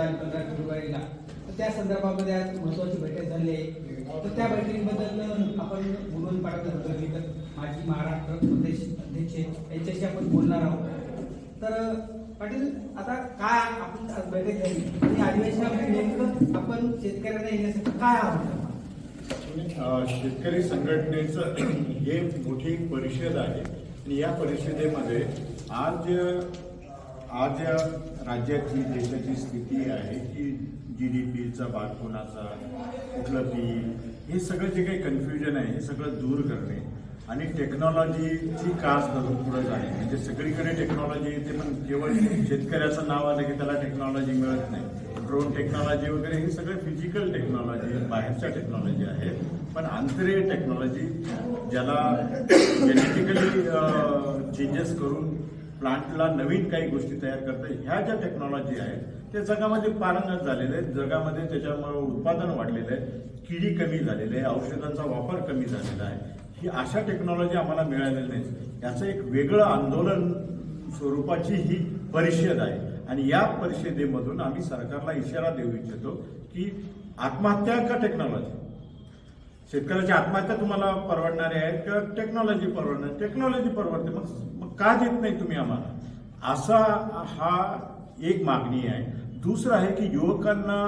आणि 15 फेब्रुवारीला. तर त्या संदर्भामध्ये आज महत्त्वाची बैठक झाली आहे. तर त्या बैठकीबद्दल आपण बोलून पाठवलं होतं की तर माजी महाराष्ट्र प्रदेश अध्यक्ष यांच्याशी आपण बोलणार आहोत. तर पाटील, आता काय आपण आज बैठक झाली आणि अधिवेशनामध्ये नेमकं आपण शेतकऱ्यांना येण्यासाठी काय आव्हान? शेतकरी संघटनेचं हे मोठी परिषद आहे आणि या परिषदेमध्ये आज राज्याची देशाची स्थिती आहे की GDPचा भाग कोणाचा, कुठलं पीक, हे सगळं जे काही कन्फ्युजन आहे हे सगळं दूर करणे आणि टेक्नॉलॉजीची कास धरून पुढे जाणे. म्हणजे सगळीकडे टेक्नॉलॉजी येते पण केवळ शेतकऱ्याचं नाव आलं की त्याला टेक्नॉलॉजी मिळत नाही. ड्रोन टेक्नॉलॉजी वगैरे हे सगळं फिजिकल टेक्नॉलॉजी, बाहेरच्या टेक्नॉलॉजी आहे. पण आंतरिक टेक्नॉलॉजी ज्याला जेनेटिकली चेंजेस करून प्लांटला नवीन काही गोष्टी तयार करता, ह्या ज्या टेक्नॉलॉजी आहेत ते जगामध्ये पारंगत झालेले आहेत. जगामध्ये त्याच्यामुळे उत्पादन वाढलेलं आहे, किडी कमी झालेली आहे, औषधांचा वापर कमी झालेला आहे. ही अशा टेक्नॉलॉजी आम्हाला मिळालेल्या नाही. याचं एक वेगळं आंदोलन स्वरूपाची ही परिषद आहे आणि या परिषदेमधून आम्ही सरकारला इशारा देऊ इच्छितो की आत्महत्या का टेक्नॉलॉजी, शेतकऱ्याची आत्महत्या तुम्हाला परवडणारे आहेत का टेक्नॉलॉजी परवडणार? टेक्नॉलॉजी परवडते, मग का देत नाही तुम्ही आम्हाला? असा हा एक मागणी आहे. दुसरं आहे की युवकांना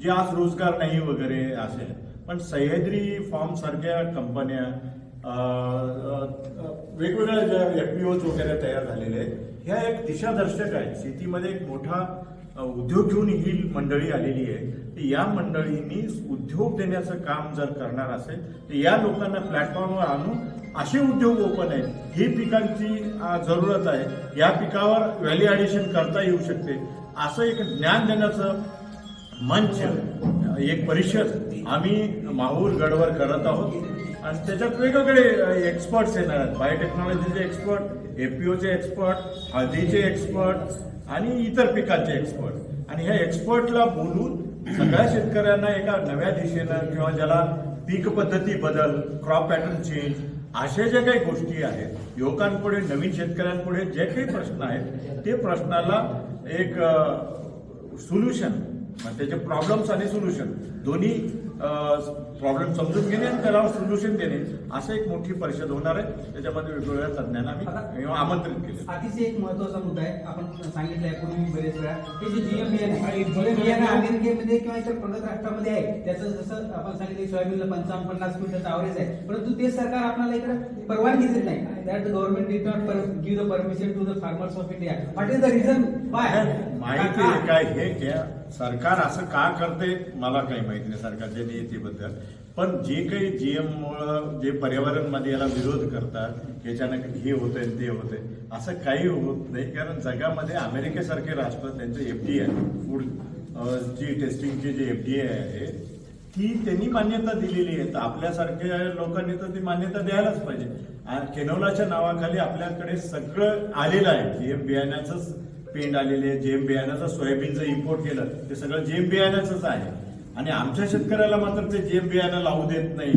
जे आज रोजगार नाही वगैरे असे, पण सह्याद्री फार्म सारख्या कंपन्या, वेगवेगळ्या ज्या FPOs वगैरे तयार झालेले आहेत, ह्या एक दिशादर्शक आहेत. शेतीमध्ये एक मोठा उद्योग घेऊन ही मंडळी आलेली आहे. या मंडळींनी उद्योग देण्याचं काम जर करणार असेल तर या लोकांना प्लॅटफॉर्मवर आणून असे उद्योग ओपन आहेत. ही पिकांची जरूरत आहे, या पिकावर व्हॅल्यू ॲडिशन करता येऊ शकते, असं एक ज्ञान देण्याचं मंच, एक परिषद आम्ही माहूर गडवर करत आहोत. आणि त्याच्यात वेगवेगळे एक्सपर्ट्स येणार आहेत. बायोटेक्नॉलॉजीचे एक्सपर्ट, FPOचे एक्सपर्ट, हळदीचे एक्सपर्ट आणि इतर पिकांचे एक्सपर्ट. आणि ह्या एक्सपर्टला बोलून सगळ्या शेतकऱ्यांना एका नव्या दिशेनं किंवा ज्याला पीक पद्धती बदल, क्रॉप पॅटर्न चेंज, अशा ज्या काही गोष्टी आहेत, युवकांपुढे, नवीन शेतकऱ्यांपुढे जे काही प्रश्न आहेत ते प्रश्नाला एक सोल्युशन, त्याचे प्रॉब्लेम्स आणि सोल्युशन दोन्ही प्रॉब्लेम समजून घेणे आणि त्याला सोल्युशन देणे, असं एक मोठी परिषद होणार आहे. त्याच्यामध्ये वेगवेगळ्या तज्ञांना आम्ही आमंत्रित केले. अतिशय एक महत्वाचा मुद्दा आहे. आपण सांगितलं यापूर्वी बरेच वेळा हे जे GM बियाणे अमेरिकेमध्ये किंवा इतर प्रगत राष्ट्रामध्ये आहे, त्याचं जसं आपण सांगितलं सोयाबीनला 55-50 क्विंटलचा अवरेज आहे, परंतु ते सरकार आपल्याला इकडे परवानगी देत नाही. That government did not give the permission to the farmers of India. What is the reason? माहिती आहे काय हे क्या सरकार असं का करते मला काही माहिती नाही सरकारच्या नियतीबद्दल. पण जे काही GM मुळे जे पर्यावरणमध्ये याला विरोध करतात, याच्यानं हे होतंय ते होतंय, असं काही होत नाही. कारण जगामध्ये अमेरिकेसारखे राष्ट्र, त्यांचं FDA फूड ची टेस्टिंगची जी FDA आहे ती त्यांनी मान्यता दिलेली आहे. तर आपल्यासारख्या लोकांनी तर ती मान्यता द्यायलाच पाहिजे. केनोलाच्या नावाखाली आपल्याकडे सगळं आलेलं आहे. GM बियाण्याचंच पेंड आलेले आहे, GM बियाण्याचं सोयाबीनचं इम्पोर्ट केलं ते सगळं GM बियाण्याचंच आहे. आणि आमच्या शेतकऱ्याला मात्र ते GM बियाणं लावू देत नाही.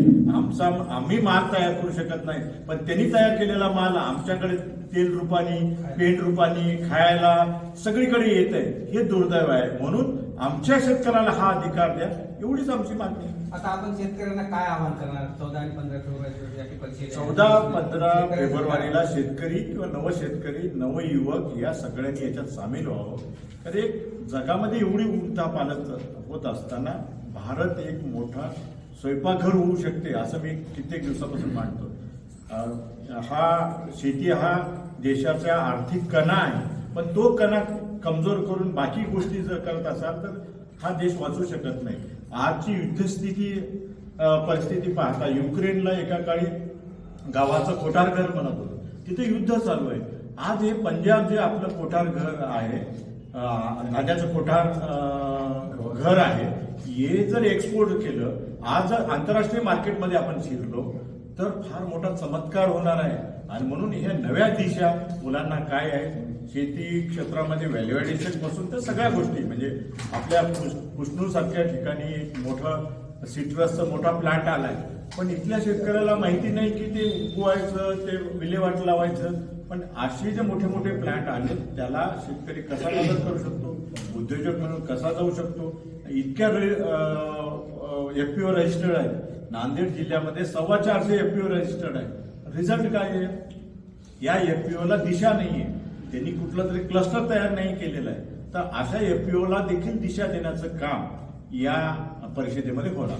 आम्ही माल तयार करू शकत नाही, पण त्यांनी तयार केलेला माल आमच्याकडे तेल रूपानी, पेंड रूपानी खायला सगळीकडे येत आहे. हे दुर्दैव आहे. म्हणून आमच्या शेतकऱ्याला हा अधिकार द्या, एवढीच आमची मागणी. आता आपण शेतकऱ्यांना काय आवाहन करणार 14 आणि 15 फेब्रुवारी? 14-15 फेब्रुवारीला शेतकरी किंवा नवशेतकरी, नवयुवक या सगळ्यांनी याच्यात सामील व्हावं. तर एक जगामध्ये एवढी उलथापालथ होत असताना भारत एक मोठा स्वयंपाकघर होऊ शकते असं मी कित्येक दिवसापासून मानतो. शेती हा देशाचा आर्थिक कणा आहे, पण तो कणा कमजोर करून बाकी गोष्टी जर करत असाल तर हा देश वाचू शकत नाही. आजची युद्धस्थिती परिस्थिती पाहता युक्रेनला एका काळी गावाचं कोठारघर म्हणत होतं, तिथे युद्ध चालू आहे. आज हे पंजाब जे आपलं कोठारघर आहे, धान्याचं कोठार घर आहे, हे जर एक्सपोर्ट केलं, आज आंतरराष्ट्रीय मार्केटमध्ये आपण शिरलो तर फार मोठा चमत्कार होणार आहे. आणि म्हणून ह्या नव्या दिशा मुलांना काय आहे, शेती क्षेत्रामध्ये व्हॅल्यू ॲडिशन पासून तर सगळ्या गोष्टी, म्हणजे आपल्या कुष्णूर सारख्या ठिकाणी एक मोठं सिट्रसचा मोठा प्लांट आलाय, पण इथल्या शेतकऱ्याला माहिती नाही की ते उगवायचं, ते विल्हेवाट लावायचं. पण असे जे मोठे मोठे प्लांट आले त्याला शेतकरी कसा मदत करू शकतो उद्योजक म्हणून कसा जाऊ शकतो. इतक्या FPO रजिस्टर्ड आहेत नांदेड जिल्ह्यामध्ये 450 FPO रजिस्टर्ड आहे. रिझल्ट काय आहे? या FPO ला दिशा नाहीये. त्यांनी कुठलं तरी क्लस्टर तयार नाही केलेलं आहे. तर अशा FPO ला देखील दिशा देण्याचं काम या परिषदेमध्ये होणार.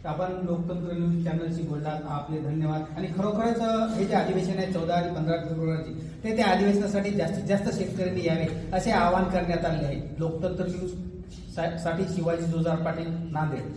आपण लोकतंत्र न्यूज चॅनलशी बोललात, आपले धन्यवाद. आणि खरोखरच हे जे अधिवेशन आहे 14 आणि 15 फेब्रुवारीची, ते त्या अधिवेशनासाठी जास्तीत जास्त शेतकऱ्यांनी यावे असे आवाहन करण्यात आले आहे. लोकतंत्र न्यूज साठी शिवाजी जोजार पाटील, नांदेड.